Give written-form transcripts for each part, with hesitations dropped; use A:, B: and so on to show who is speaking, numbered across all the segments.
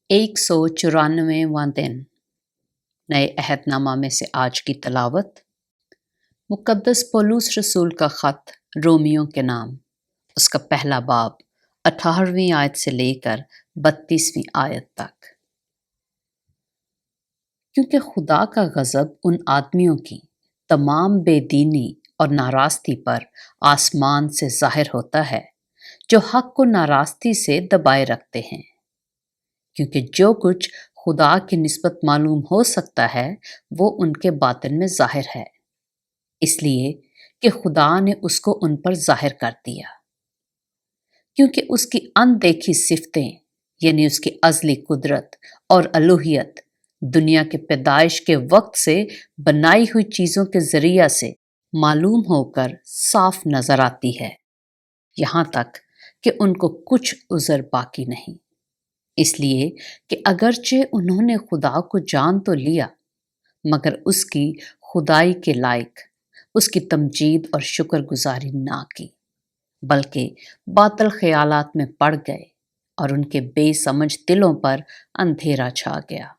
A: 194वां दिन। नए अहदनामा में से आज की तलावत मुक़द्दस पौलुस रसूल का ख़त रोमियों के नाम, उसका पहला बाब 18वीं आयत से लेकर 32वीं आयत तक। क्योंकि खुदा का गज़ब उन आदमियों की तमाम बेदीनी और नाराज़गी पर आसमान से ज़ाहिर होता है जो हक़ को नाराज़गी से दबाए रखते हैं। क्योंकि जो कुछ खुदा की निस्बत मालूम हो सकता है वो उनके बातिन में ज़ाहिर है, इसलिए कि खुदा ने उसको उन पर ज़ाहिर कर दिया। क्योंकि उसकी अनदेखी सिफ़तें यानी उसकी अज़ली कुदरत और अलूहियत दुनिया के पैदाइश के वक्त से बनाई हुई चीज़ों के ज़रिया से मालूम होकर साफ नज़र आती है, यहाँ तक कि उनको कुछ उज़र बाकी नहीं। इसलिए कि अगरचे उन्होंने खुदा को जान तो लिया, मगर उसकी खुदाई के लायक उसकी तमजीद और शुक्रगुजारी ना की, बल्कि बातिल ख्यालात में पड़ गए और उनके बेसमझ दिलों पर अंधेरा छा गया।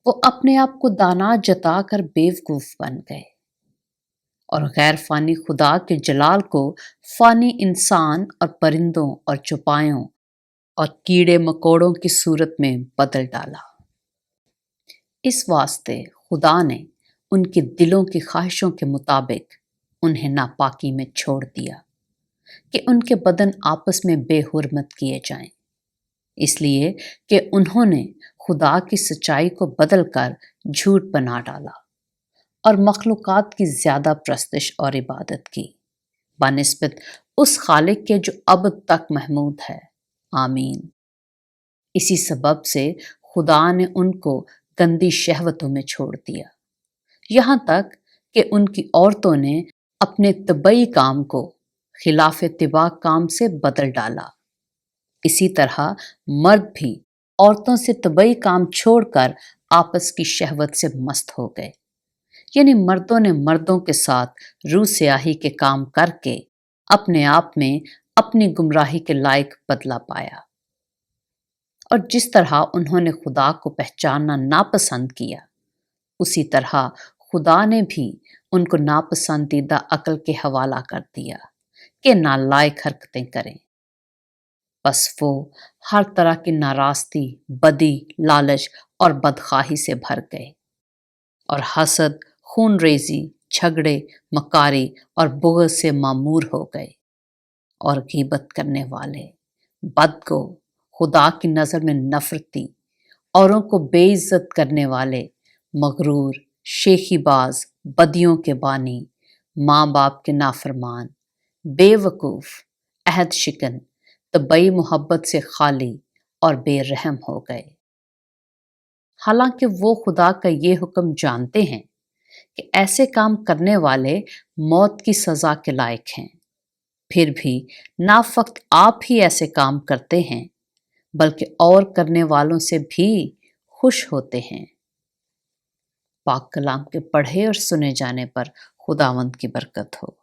A: वो अपने आप को दाना जताकर बेवकूफ़ बन गए और गैर फ़ानी खुदा के जलाल को फ़ानी इंसान और परिंदों और चौपायों और कीड़े मकोड़ों की सूरत में बदल डाला। इस वास्ते खुदा ने उनके दिलों की ख्वाहिशों के मुताबिक उन्हें नापाकी में छोड़ दिया कि उनके बदन आपस में बेहुरमत किए जाएं, इसलिए कि उन्होंने खुदा की सच्चाई को बदलकर झूठ बना डाला और मखलूक़ात की ज़्यादा प्रस्तश और इबादत की बनिस्बत उस खालिक के जो अब तक महमूद है। आमीन। इसी सबब से खुदा ने उनको गंदी शहवतों में छोड़ दिया, यहाँ तक कि उनकी औरतों ने अपने तबई काम को खिलाफ तिबा काम से बदल डाला। इसी तरह मर्द भी औरतों से तबई काम छोड़कर आपस की शहवत से मस्त हो गए, यानी मर्दों ने मर्दों के साथ रूह स्याही के काम करके अपने आप में अपनी गुमराही के लायक बदला पाया। और जिस तरह उन्होंने खुदा को पहचानना नापसंद किया, उसी तरह खुदा ने भी उनको नापसंदीदा अक्ल के हवाला कर दिया कि नालायक हरकतें करें। बस वो हर तरह की नाराज़गी, बदी, लालच और बदखाही से भर गए और हसद, खून रेजी, झगड़े, मकारी और बुग़्ज़ से मामूर हो गए और गीबत करने वाले, बदगो, खुदा की नज़र में नफरती, औरों को बेइज्जत करने वाले, मगरूर, शेखीबाज, बदियों के बानी, माँ बाप के नाफरमान, बेवकूफ़, अहद शिकन, तबई मोहब्बत से खाली और बेरहम हो गए। हालांकि वो खुदा का ये हुक्म जानते हैं कि ऐसे काम करने वाले मौत की सज़ा के लायक हैं, फिर भी ना फ़क्त आप ही ऐसे काम करते हैं बल्कि और करने वालों से भी खुश होते हैं। पाक कलाम के पढ़े और सुने जाने पर खुदावंद की बरकत हो।